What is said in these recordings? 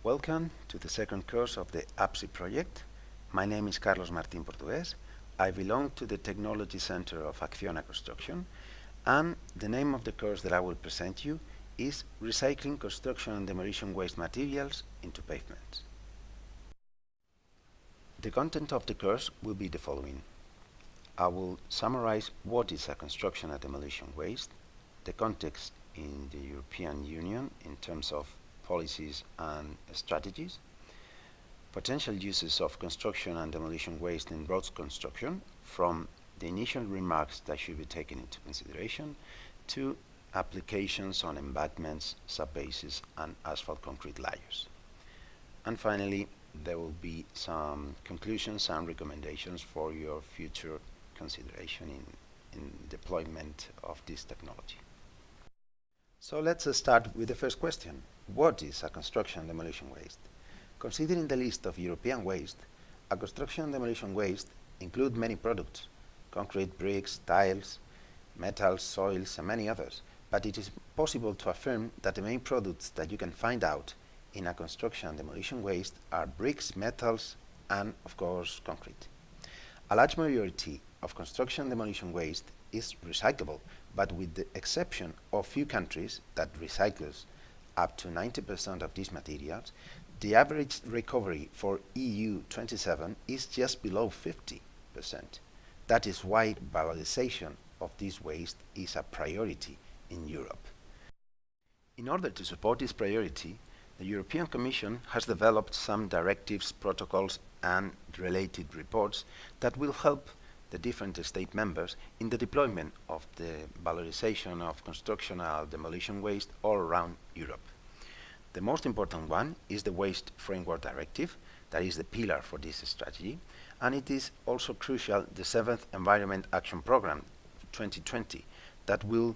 Welcome to the second course of the APSE project. My name is Carlos Martín Portugués. I belong to the Technology Center of Acciona Construction, and the name of the course that I will present you is Recycling Construction and Demolition Waste Materials into Pavements. The content of the course will be the following. I will summarize what is a construction and demolition waste, the context in the European Union in terms of policies and strategies, potential uses of construction and demolition waste in road construction, from the initial remarks that should be taken into consideration to applications on embankments, subbases, and asphalt concrete layers. And finally, there will be some conclusions and recommendations for your future consideration in deployment of this technology. So let's start with the first question. What is a construction and demolition waste? Considering the list of European waste, a construction and demolition waste includes many products: concrete, bricks, tiles, metals, soils, and many others. But it is possible to affirm that the main products that you can find out in a construction and demolition waste are bricks, metals, and of course concrete. A large majority of construction and demolition waste is recyclable, but with the exception of few countries that recycles up to 90% of these materials, the average recovery for EU 27 is just below 50%. That is why valorization of this waste is a priority in Europe. In order to support this priority, the European Commission has developed some directives, protocols, and related reports that will help the different state members in the deployment of the valorization of construction and demolition waste all around Europe. The most important one is the Waste Framework Directive, that is the pillar for this strategy, and it is also crucial the 7th Environment Action Programme 2020 that will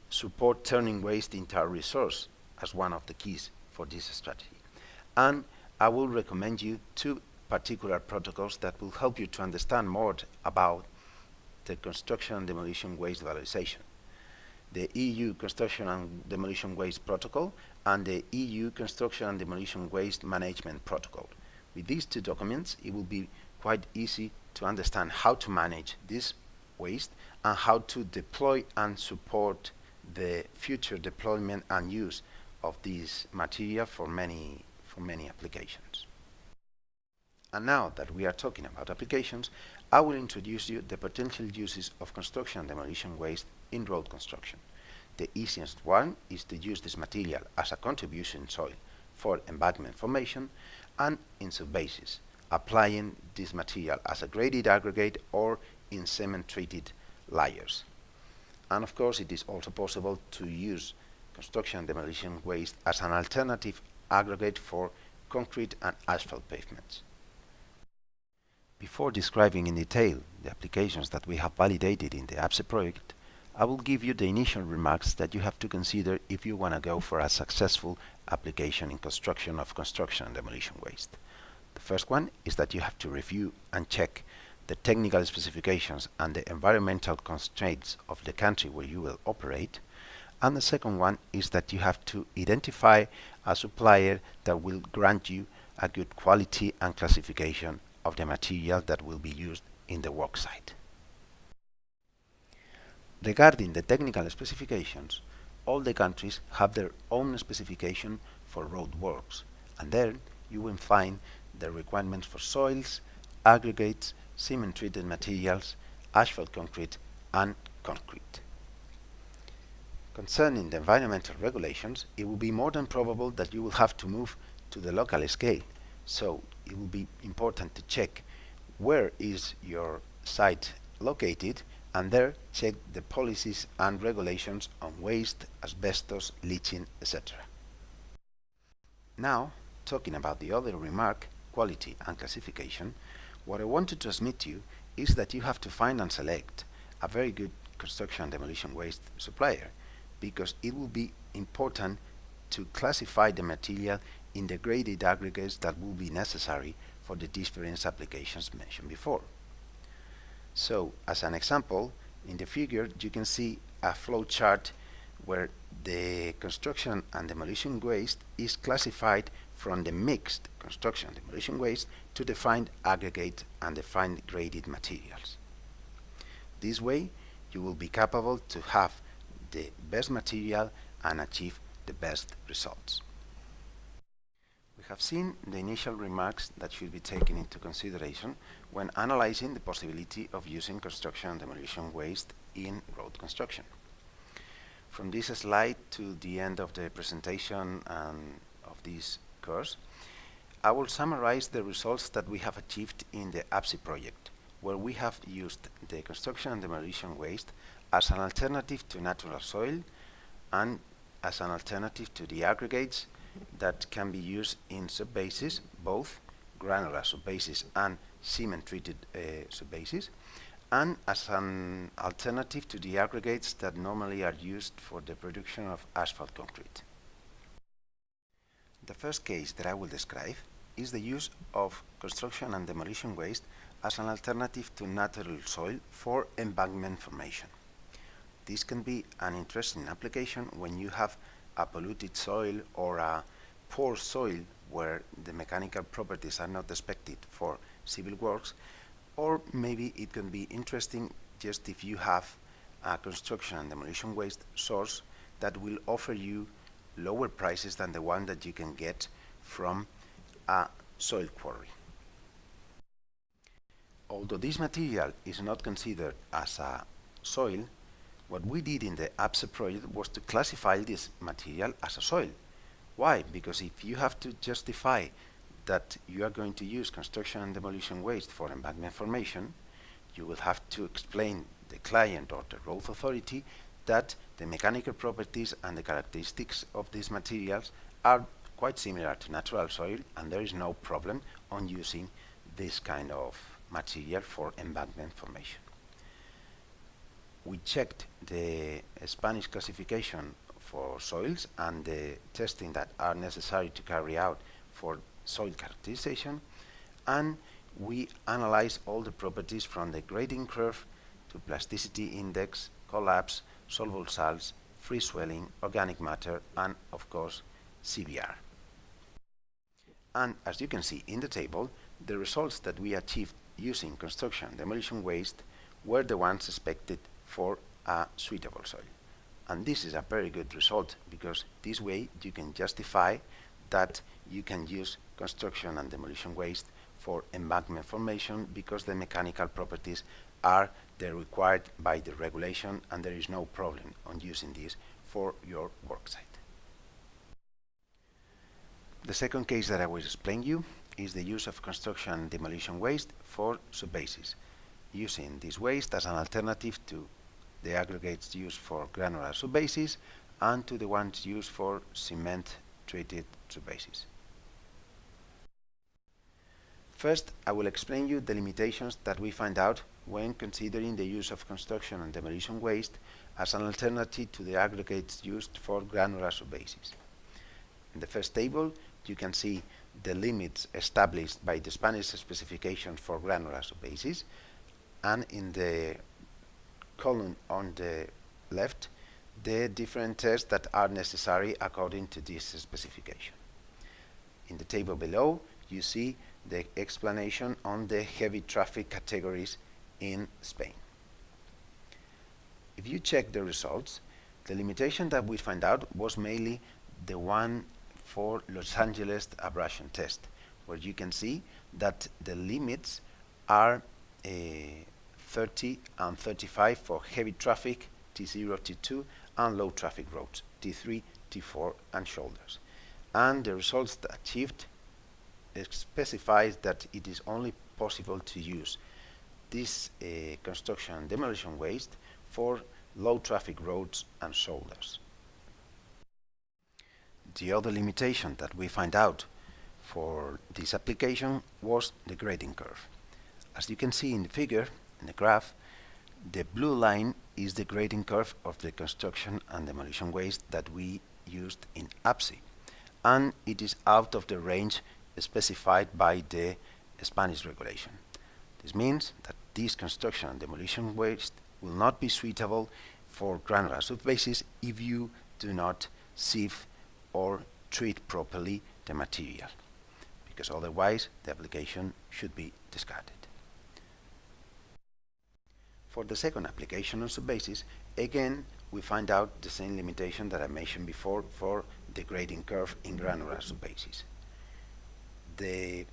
support turning waste into a resource as one of the keys for this strategy. And I will recommend you two particular protocols that will help you to understand more about the construction and demolition waste valorization: the EU Construction and Demolition Waste Protocol and the EU Construction and Demolition Waste Management Protocol. With these two documents, it will be quite easy to understand how to manage this waste and how to deploy and support the future deployment and use of this material for many applications. And now that we are talking about applications, I will introduce you the potential uses of construction and demolition waste in road construction. The easiest one is to use this material as a contribution soil for embankment formation, and in subbases, applying this material as a graded aggregate or in cement-treated layers. And of course, it is also possible to use construction and demolition waste as an alternative aggregate for concrete and asphalt pavements. Before describing in detail the applications that we have validated in the APSE project, I will give you the initial remarks that you have to consider if you want to go for a successful application in construction and demolition waste. The first one is that you have to review and check the technical specifications and the environmental constraints of the country where you will operate. And the second one is that you have to identify a supplier that will grant you a good quality and classification of the material that will be used in the work site. Regarding the technical specifications, all the countries have their own specification for road works, and there you will find the requirements for soils, aggregates, cement-treated materials, asphalt concrete, and concrete. Concerning the environmental regulations, it will be more than probable that you will have to move to the local scale, so it will be important to check where is your site located, and there check the policies and regulations on waste, asbestos, leaching, etc. Now, talking about the other remark, quality and classification, what I want to transmit to you is that you have to find and select a very good construction and demolition waste supplier, because it will be important to classify the material in the graded aggregates that will be necessary for the different applications mentioned before. So, as an example, in the figure you can see a flow chart where the construction and demolition waste is classified from the mixed construction and demolition waste to defined aggregate and defined graded materials. This way, you will be capable to have the best material and achieve the best results. We have seen the initial remarks that should be taken into consideration when analyzing the possibility of using construction and demolition waste in road construction. From this slide to the end of the presentation and of this course, I will summarize the results that we have achieved in the APSE project, where we have used the construction and demolition waste as an alternative to natural soil and as an alternative to the aggregates that can be used in subbases, both granular subbases and cement-treated subbases, and as an alternative to the aggregates that normally are used for the production of asphalt concrete. The first case that I will describe is the use of construction and demolition waste as an alternative to natural soil for embankment formation. This can be an interesting application when you have a polluted soil or a poor soil where the mechanical properties are not expected for civil works, or maybe it can be interesting just if you have a construction and demolition waste source that will offer you lower prices than the one that you can get from a soil quarry. Although this material is not considered as a soil, what we did in the APSE project was to classify this material as a soil. Why? Because if you have to justify that you are going to use construction and demolition waste for embankment formation, you will have to explain the client or the road authority that the mechanical properties and the characteristics of these materials are quite similar to natural soil, and there is no problem on using this kind of material for embankment formation. We checked the Spanish classification for soils and the testing that are necessary to carry out for soil characterization, and we analyze all the properties from the grading curve to plasticity index, collapse, soluble salts, free swelling, organic matter, and of course CBR. And as you can see in the table, the results that we achieved using construction and demolition waste were the ones expected for a suitable soil. And this is a very good result, because this way you can justify that you can use construction and demolition waste for embankment formation, because the mechanical properties are the required by the regulation, and there is no problem on using this for your worksite. The second case that I will explain you is the use of construction and demolition waste for subbases, using this waste as an alternative to the aggregates used for granular subbases and to the ones used for cement-treated subbases. First, I will explain you the limitations that we find out when considering the use of construction and demolition waste as an alternative to the aggregates used for granular subbases. In the first table, you can see the limits established by the Spanish specification for granular subbases, and in the column on the left, the different tests that are necessary according to this specification. In the table below, you see the explanation on the heavy traffic categories in Spain. If you check the results, the limitation that we find out was mainly the one for Los Angeles abrasion test, where you can see that the limits are 30 and 35 for heavy traffic, T0, T2, and low traffic roads, T3, T4, and shoulders. And the results achieved specifies that it is only possible to use this construction and demolition waste for low traffic roads and shoulders. The other limitation that we find out for this application was the grading curve. As you can see in the figure, in the graph, the blue line is the grading curve of the construction and demolition waste that we used in APSE, and it is out of the range specified by the Spanish regulation. This means that this construction and demolition waste will not be suitable for granular subbases if you do not sieve or treat properly the material, because otherwise the application should be discarded. For the second application on subbases, again we find out the same limitation that I mentioned before for the grading curve in granular subbases. The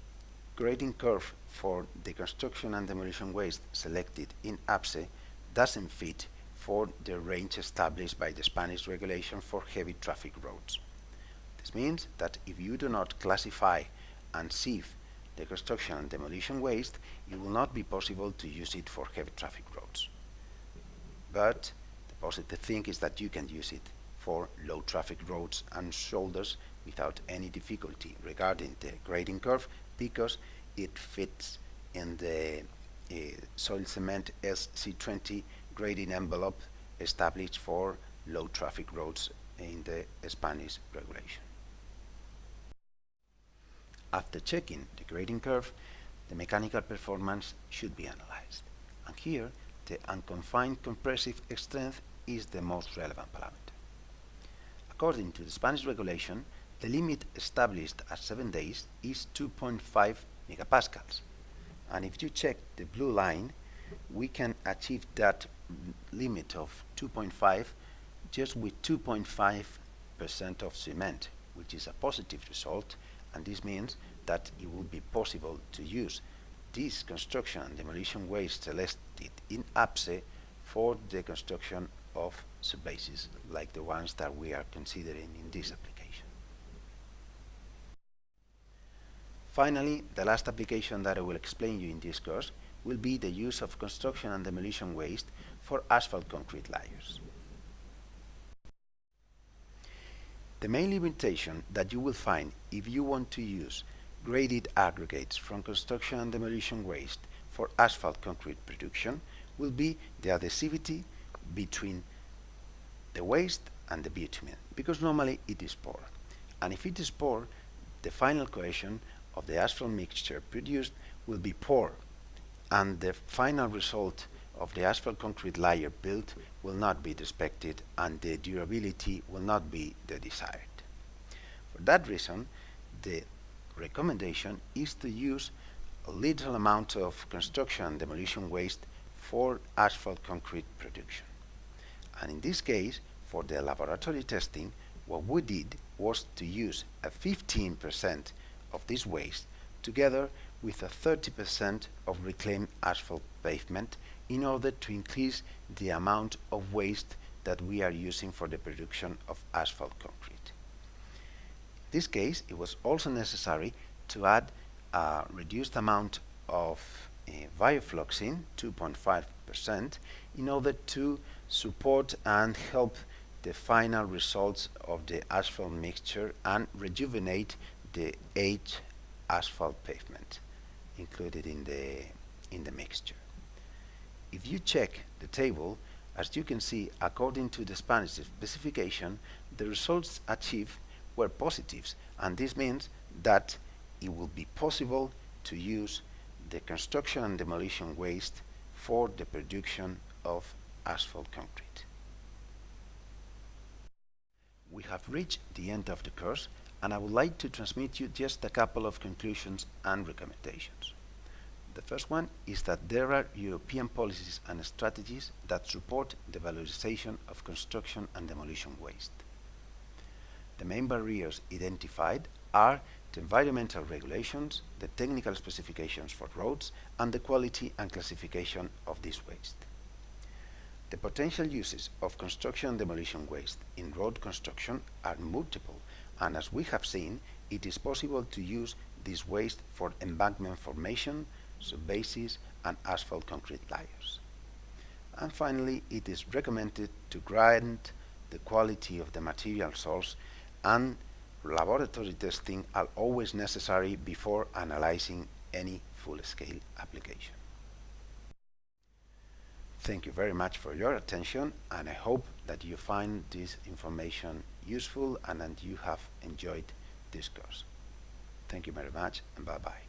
grading curve for the construction and demolition waste selected in APSE doesn't fit for the range established by the Spanish regulation for heavy traffic roads. This means that if you do not classify and sieve the construction and demolition waste, it will not be possible to use it for heavy traffic roads. But the positive thing is that you can use it for low traffic roads and shoulders without any difficulty regarding the grading curve, because it fits in the soil cement SC20 grading envelope established for low traffic roads in the Spanish regulation. After checking the grading curve, the mechanical performance should be analyzed. And here, the unconfined compressive strength is the most relevant parameter. According to the Spanish regulation, the limit established at 7 days is 2.5 megapascals. And if you check the blue line, we can achieve that limit of 2.5 just with 2.5% of cement, which is a positive result, and this means that it will be possible to use this construction and demolition waste selected in APSE for the construction of subbases like the ones that we are considering in this application. Finally, the last application that I will explain you in this course will be the use of construction and demolition waste for asphalt concrete layers. The main limitation that you will find if you want to use graded aggregates from construction and demolition waste for asphalt concrete production will be the adhesivity between the waste and the bitumen, because normally it is poor. And if it is poor, the final cohesion of the asphalt mixture produced will be poor, and the final result of the asphalt concrete layer built will not be respected, and the durability will not be the desired. For that reason, the recommendation is to use a little amount of construction and demolition waste for asphalt concrete production. And in this case, for the laboratory testing, what we did was to use a 15% of this waste together with a 30% of reclaimed asphalt pavement in order to increase the amount of waste that we are using for the production of asphalt concrete. In this case, it was also necessary to add a reduced amount of bio-flux in 2.5% in order to support and help the final results of the asphalt mixture and rejuvenate the aged asphalt pavement included in the mixture. If you check the table, as you can see, according to the Spanish specification, the results achieved were positives, and this means that it will be possible to use the construction and demolition waste for the production of asphalt concrete. We have reached the end of the course, and I would like to transmit you just a couple of conclusions and recommendations. The first one is that there are European policies and strategies that support the valorization of construction and demolition waste. The main barriers identified are the environmental regulations, the technical specifications for roads, and the quality and classification of this waste. The potential uses of construction and demolition waste in road construction are multiple, and as we have seen, it is possible to use this waste for embankment formation, subbases, and asphalt concrete layers. And finally, it is recommended to grant the quality of the material source, and laboratory testing are always necessary before analyzing any full-scale application. Thank you very much for your attention, and I hope that you find this information useful and that you have enjoyed this course. Thank you very much, and bye-bye.